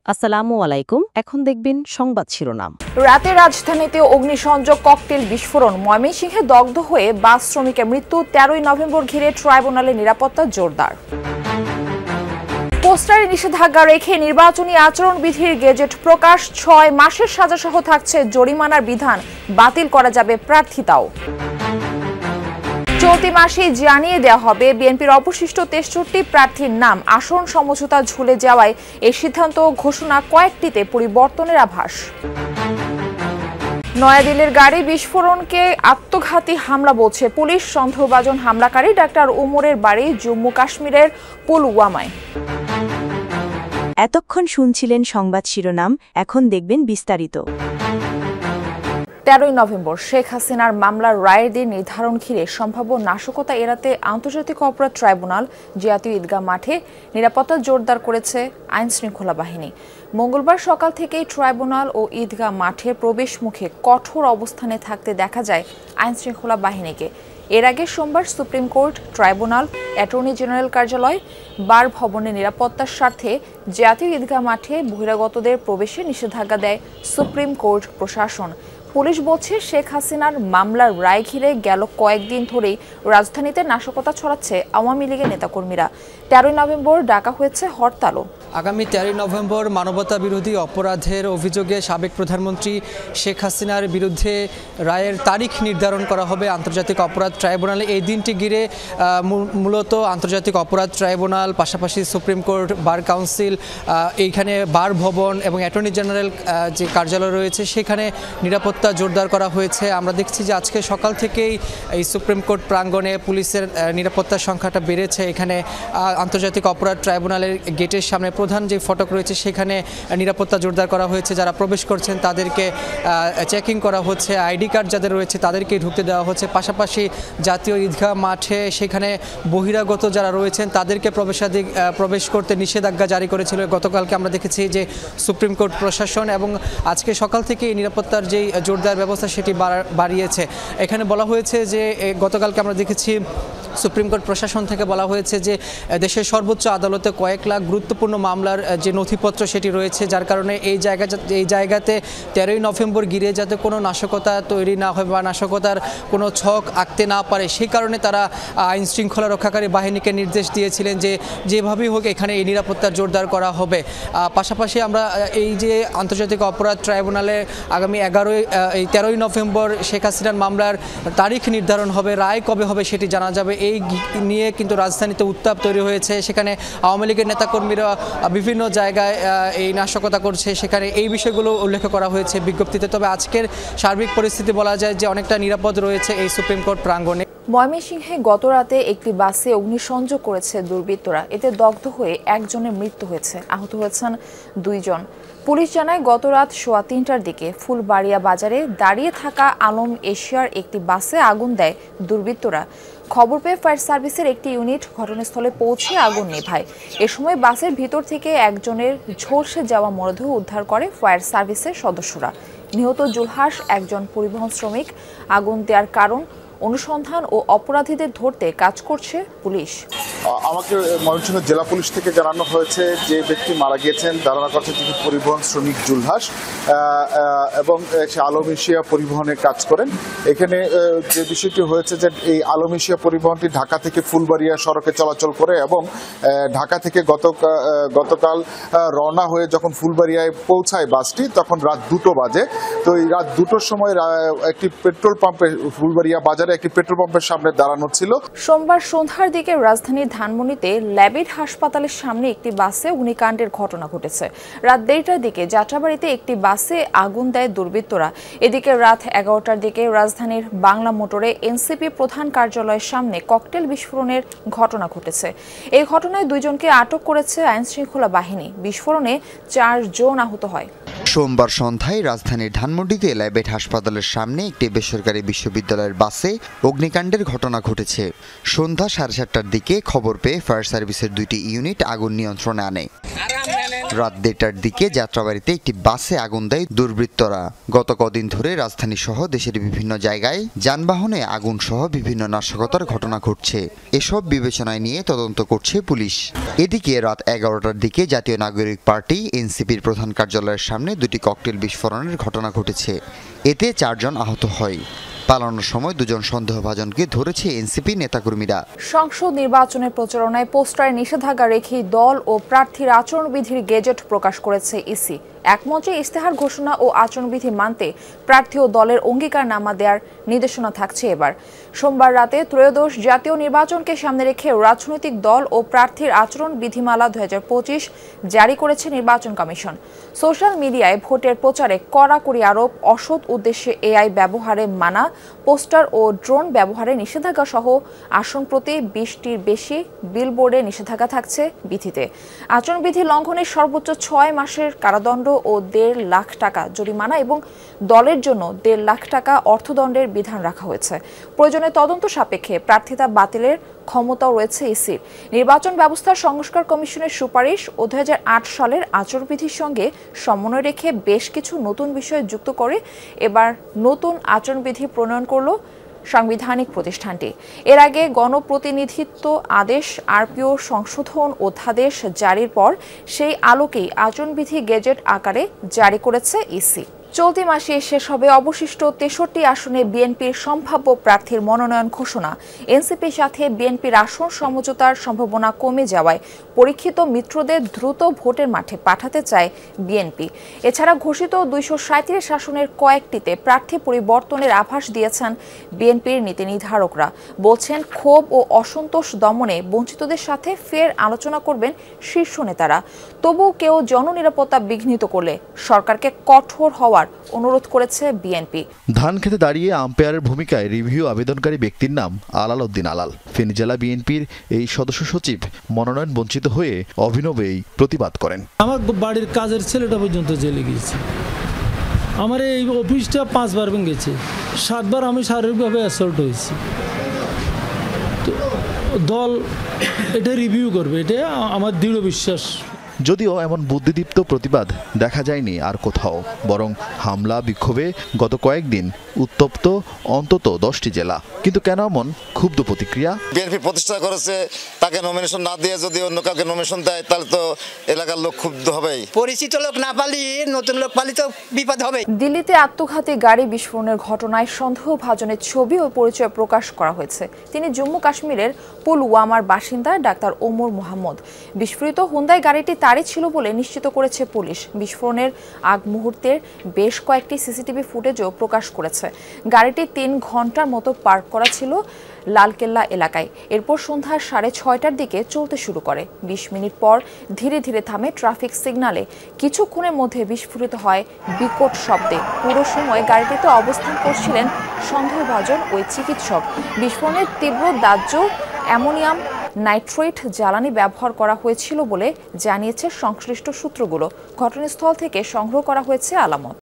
আসসালামু আলাইকুম। এখন দেখবেন সংবাদ শিরোনাম। রাতে রাজধানীতে অগ্নিসংযোগ ককটেল বিস্ফোরণ, ময়মনসিংহে দগ্ধ হয়ে বাস শ্রমিকের মৃত্যু। 13ই নভেম্বর ঘিরে ট্রাইব্যুনালে নিরাপত্তা জোরদার। পোস্টারে নিষেধাজ্ঞা রেখে নির্বাচনী আচরণবিধির গেজেট প্রকাশ। 6 মাসের সাজাসহ থাকছে জরিমানার বিধান, বাতিল করা যাবে প্রার্থিতাও। চলতি মাসেই জানিয়ে দেওয়া হবে বিএনপির অবশিষ্ট 63 প্রার্থীর নাম। আসন সমঝোতা ঝুলে যাওয়ায় এই সিদ্ধান্ত ঘোষণা, কয়েকটিতে পরিবর্তনের আভাস। নয়াদিল্লির গাড়ি বিস্ফোরণকে আত্মঘাতী হামলা বলছে পুলিশ। সন্দেহভাজন হামলাকারী ডাক্তার উমরের বাড়ি জম্মু কাশ্মীরের পুলওয়ামায়। এতক্ষণ শুনছিলেন সংবাদ শিরোনাম, এখন দেখবেন বিস্তারিত। 13ই নভেম্বর শেখ হাসিনার মামলার রায়ের দিন নির্ধারণ ঘিরে সম্ভাব্য নাশকতা এড়াতে আন্তর্জাতিক অপরাধ ট্রাইব্যুনাল জাতীয় ঈদগাহ মাঠে নিরাপত্তা জোরদার করেছে আইন শৃঙ্খলা বাহিনী। মঙ্গলবার সকাল থেকেই ট্রাইব্যুনাল ও ঈদগাহ মাঠের প্রবেশ মুখে কঠোর অবস্থানে থাকতে দেখা যায় আইন শৃঙ্খলা বাহিনীকে। এর আগে সোমবার supreme court, tribunal, attorney general কার্যালয়, বার ভবনের নিরাপত্তার স্বার্থে জাতীয় ঈদগাহ মাঠে বহিরাগতদের প্রবেশে নিষেধাজ্ঞা দেয় সুপ্রিম কোর্ট প্রশাসন। পুলিশ বলছে, শেখ হাসিনার মামলার রায় ঘিরে গেল কয়েকদিন ধরেই রাজধানীতে নাশকতা ছড়াচ্ছে আওয়ামী লীগের নেতাকর্মীরা। 13ই নভেম্বর ডাকা হয়েছে হরতালও। আগামী 13ই নভেম্বর মানবতা বিরোধী অপরাধের অভিযোগে সাবেক প্রধানমন্ত্রী শেখ হাসিনার বিরুদ্ধে রায়ের তারিখ নির্ধারণ করা হবে আন্তর্জাতিক অপরাধ ট্রাইব্যুনালে। এই দিনটি ঘিরে মূলত আন্তর্জাতিক অপরাধ ট্রাইব্যুনাল, পাশাপাশি সুপ্রিম কোর্ট, বার কাউন্সিল, এইখানে বার ভবন এবং অ্যাটর্নি জেনারেল যে কার্যালয় রয়েছে সেখানে নিরাপত্তা জোরদার করা হয়েছে। আমরা দেখছি যে আজকে সকাল থেকেই এই সুপ্রিম কোর্ট প্রাঙ্গণে পুলিশের নিরাপত্তার সংখ্যাটা বেড়েছে। এখানে আন্তর্জাতিক অপরাধ ট্রাইব্যুনালের গেটের সামনে প্রধান যে ফটক রয়েছে সেখানে নিরাপত্তা জোরদার করা হয়েছে। যারা প্রবেশ করছেন তাদেরকে চেকিং করা হচ্ছে, আইডি কার্ড যাদের রয়েছে তাদেরকেই ঢুকতে দেওয়া হচ্ছে। পাশাপাশি জাতীয় ঈদগাহ মাঠে সেখানে বহিরাগত যারা রয়েছেন তাদেরকে প্রবেশ করতে নিষেধাজ্ঞা জারি করেছিল গতকালকে। আমরা দেখেছি যে সুপ্রিম কোর্ট প্রশাসন, এবং আজকে সকাল থেকে নিরাপত্তার যেই জোরদার ব্যবস্থা সেটি বাড়িয়েছে। এখানে বলা হয়েছে যে গতকালকে আমরা দেখেছি সুপ্রিম কোর্ট প্রশাসন থেকে বলা হয়েছে যে দেশের সর্বোচ্চ আদালতে কয়েক লাখ গুরুত্বপূর্ণ মামলার যে নথিপত্র সেটি রয়েছে, যার কারণে এই জায়গাতে 13ই নভেম্বর ঘিরে যাতে কোনো নাশকতা তৈরি না হয় বা নাশকতার কোনো ছক আঁকতে না পারে, সেই কারণে তারা আইন শৃঙ্খলা রক্ষাকারী বাহিনীকে নির্দেশ দিয়েছিলেন যে যেভাবেই হোক এখানে এই নিরাপত্তা জোরদার করা হবে। পাশাপাশি আমরা এই যে আন্তর্জাতিক অপরাধ ট্রাইব্যুনালে আগামী 13ই নভেম্বর শেখ হাসিনার মামলার তারিখ নির্ধারণ হবে, রায় কবে হবে সেটি জানা যাবে। এই নিয়ে কিন্তু রাজধানীতে উত্তাপ তৈরি হয়েছে। সেখানে আওয়ামী লীগের নেতাকর্মীরা বিভিন্ন জায়গায় এই নাশকতা করছে, সেখানে এই বিষয়গুলো উল্লেখ করা হয়েছে বিজ্ঞপ্তিতে। তবে আজকের সার্বিক পরিস্থিতি বলা যায় যে অনেকটা নিরাপদ রয়েছে এই সুপ্রিম কোর্ট প্রাঙ্গণে। ময়মনসিংহে গতরাতে একটি বাসে অগ্নিসংযোগ করেছে দুর্বৃত্তরা। এতে দগ্ধ হয়ে একজনের মৃত্যু হয়েছে, আহত হয়েছেন 2 জন। পুলিশ জানায়, গতরাত 3:15টার দিকে ফুলবাড়িয়া বাজারে দাঁড়িয়ে থাকা আলম এশিয়ার একটি বাসে আগুন দেয় দুর্বৃত্তরা। খবর পেয়ে ফায়ার সার্ভিসের একটি ইউনিট ঘটনাস্থলে পৌঁছে আগুন নেভায়। এ সময় বাসের ভিতর থেকে একজনের ঝলসে যাওয়া মরদেহ উদ্ধার করে ফায়ার সার্ভিসের সদস্যরা। নিহত জুলহাস একজন পরিবহন শ্রমিক। আগুন দেওয়ার কারণ অনুসন্ধান ও অপরাধীদের ধরতে কাজ করছে পুলিশ। আমাকে ময়মনসিংহ জেলা পুলিশ থেকে জানানো হয়েছে যে ব্যক্তি মারা গিয়েছেন ধারণা করছে তিনি পরিবহন শ্রমিক জুলহাস, এবং সে আলম এশিয়া পরিবহনে কাজ করেন। এখানে যে বিষয়টি হয়েছে যে এই আলম এশিয়া পরিবহনটি ঢাকা থেকে ফুলবাড়িয়া সড়কে চলাচল করে, এবং ঢাকা থেকে গতকাল রওনা হয়ে যখন ফুলবাড়িয়ায় পৌঁছায় বাসটি তখন রাত 2টো বাজে। তো এই রাত 2টোর সময় একটি পেট্রোল পাম্পে, ফুলবাড়িয়া বাজারে একটি পেট্রোল পাম্পের সামনে দাঁড়ানো ছিল। সোমবার সন্ধ্যার দিকে রাজধানীর ধানমন্ডিতে ল্যাবেট হাসপাতালের সামনে একটি বাসে অগ্নিকাণ্ডের ঘটনা ঘটেছে। রাত 1:30টার দিকে যাত্রাবাড়িতে একটি বাসে আগুন দেয় দুর্বৃত্তরা। এদিকে রাত 11টার দিকে রাজধানীর বাংলা মোটরে এনসিপি প্রধান কার্যালয়ের সামনে ককটেল বিস্ফোরণের ঘটনা ঘটেছে। এই ঘটনায় 2 জনকে আটক করেছে আইন শৃঙ্খলা বাহিনী। বিস্ফোরণে 4 জন আহত হয়। সোমবার সন্ধ্যায় রাজধানীর ধানমন্ডিতে ল্যাবেট হাসপাতালের সামনে একটি বেসরকারি বিশ্ববিদ্যালয়ের বাসে অগ্নিকাণ্ডের ঘটনা ঘটেছে। সন্ধ্যা 7:30টার দিকে খবর পেয়ে ফায়ার সার্ভিসের 2টি ইউনিট আগুন নিয়ন্ত্রণে আনে। রাত 1:30টার দিকে যাত্রাবাড়িতে একটি বাসে আগুন দেয় দুর্বৃত্তরা। গত কদিন ধরে রাজধানী সহ দেশের বিভিন্ন জায়গায় যানবাহনে আগুন সহ বিভিন্ন নাশকতার ঘটনা ঘটছে। এসব বিবেচনায় নিয়ে তদন্ত করছে পুলিশ। এদিকে রাত 11টার দিকে জাতীয় নাগরিক পার্টি এনসিপির প্রধান কার্যালয়ের সামনে 2টি ককটেল বিস্ফোরণের ঘটনা ঘটেছে। এতে 4 জন আহত হয়। পালানোর সময় 2 জন সন্দেহভাজনকে ধরেছে এনসিপি নেতাকর্মীরা। সংসদ নির্বাচনের প্রচারণায় পোস্টারে নিষেধাজ্ঞা রেখে দল ও প্রার্থীর আচরণবিধির গেজেট প্রকাশ করেছে ইসি। একমঞ্চে ইশতেহার ঘোষণা ও আচরণবিধি মানতে প্রার্থী ও দলের অঙ্গীকারনামা দেওয়ার নির্দেশনা থাকছে এবার। সোমবার রাতে ত্রয়োদশ জাতীয় নির্বাচনকে সামনে রেখে রাজনৈতিক দল ও প্রার্থীর আচরণ বিধিমালা 2025 জারি করেছে নির্বাচন কমিশন। সোশ্যাল মিডিয়ায় ভোটের প্রচারে কড়াকড়ি আরোপ, অসৎ উদ্দেশ্যে এআই ব্যবহারে মানা, পোস্টার ও ড্রোন ব্যবহারে নিষেধাজ্ঞা সহ আসন প্রতি 20টির বেশি বিলবোর্ডে নিষেধাজ্ঞা থাকছে বিধিতে। আচরণবিধি লঙ্ঘনের সর্বোচ্চ 6 মাসের কারাদণ্ড ও 1.5 লাখ টাকা জরিমানা এবং দলের জন্য 1.5 লাখ টাকা অর্থদণ্ডের বিধান রাখা হয়েছে। প্রয়োজনে তদন্ত সাপেক্ষে প্রার্থিতা বাতিলের ক্ষমতাও রয়েছে ইসির। নির্বাচন ব্যবস্থার সংস্কার কমিশনের সুপারিশ ও 2008 সালের আচরণবিধির সঙ্গে সমন্বয় রেখে বেশ কিছু নতুন বিষয় যুক্ত করে এবার নতুন আচরণবিধি প্রণয়ন করল সাংবিধানিক প্রতিষ্ঠানটি। এর আগে গণপ্রতিনিধিত্ব আদেশ আরপিও সংশোধন অধ্যাদেশ জারির পর সেই আলোকেই আচরণবিধি গেজেট আকারে জারি করেছে ইসি। চলতি মাসে শেষ হবে অবশিষ্ট 63 আসনে বিএনপির সম্ভাব্য প্রার্থীর মনোনয়ন ঘোষণা। এনসিপির সাথে বিএনপির আসন সমঝোতার সম্ভাবনা কমে যাওয়ায় পরীক্ষিত মিত্রদের দ্রুত ভোটের মাঠে পাঠাতে চায় বিএনপি। এছাড়া ঘোষিত 237 আসনের কয়েকটিতে প্রার্থী পরিবর্তনের আভাস দিয়েছেন বিএনপির নীতি নির্ধারকরা। বলছেন, ক্ষোভ ও অসন্তোষ দমনে বঞ্চিতদের সাথে ফের আলোচনা করবেন শীর্ষ নেতারা। তবুও কেউ জননিরাপত্তা বিঘ্নিত করলে সরকারকে কঠোর হওয়ার অনুরোধ করেছে বিএনপি। ধান খেতে দাঁড়িয়ে আম্পায়ারের ভূমিকায় রিভিউ আবেদনকারী ব্যক্তির নাম আলাল উদ্দিন আলাল। ফেনী জেলা বিএনপির এই সদস্য সচিব মনোনয়ন বঞ্চিত হয়ে অভিনবেই প্রতিবাদ করেন। আমার বাড়ির কাজের ছেলেটা পর্যন্ত জেলে গিয়েছে। আমার এই অফিসটা 5 বার ভেঙেছে, 7 বার আমি শারীরিকভাবে অ্যাসল্ট হয়েছি। দল এটা রিভিউ করবে, এটা আমার দৃঢ় বিশ্বাস। যদিও এমন বুদ্ধিদীপ্ত প্রতিবাদ দেখা যায়নি আর কোথাও, বরং হামলা বিক্ষোভে গত কয়েকদিন উত্তপ্ত অন্তত 10টি জেলা। কিন্তু কেন এমন ক্ষুব্ধ প্রতিক্রিয়া? বিএনপি প্রতিষ্ঠা করেছে, তাকে নমিনেশন না দিয়ে যদি অন্য কাউকে নমিনেশন দেয় তাহলে তো এলাকার লোক ক্ষুব্ধ হবেই। পরিচিত লোক না পালি নতুন লোক পালি তো বিপদ হবে। দিল্লিতে আত্মঘাতী গাড়ি বিস্ফোরণের ঘটনায় সন্দেহভাজনের ছবি ও পরিচয় প্রকাশ করা হয়েছে। তিনি জম্মু কাশ্মীরের পুলওয়ামার বাসিন্দা ডাক্তার ওমর মোহাম্মদ। বিস্ফোরিত হুন্দাই গাড়িটি তারই ছিল বলে নিশ্চিত করেছে পুলিশ। বিস্ফোরণের আগ মুহূর্তের বেশ কয়েকটি সিসিটিভি ফুটেজও প্রকাশ করেছে। গাড়িটি 3 ঘন্টার মতো পার্ক করা ছিল লালকেল্লা এলাকায়। এরপর সন্ধ্যা 6:30টার দিকে চলতে শুরু করে। 20 মিনিট পর ধীরে ধীরে থামে ট্রাফিক সিগন্যালে। কিছুক্ষণের মধ্যে বিস্ফোরিত হয় বিকট শব্দে। পুরো সময় গাড়িটিতে অবস্থান করছিলেন সন্দেহভাজন ওই চিকিৎসক। বিস্ফোরণের তীব্র দাহ্য অ্যামোনিয়াম নাইট্রেট জ্বালানি ব্যবহার করা হয়েছিল বলে জানিয়েছে সংশ্লিষ্ট সূত্রগুলো। ঘটনাস্থল থেকে সংগ্রহ করা হয়েছে আলামত।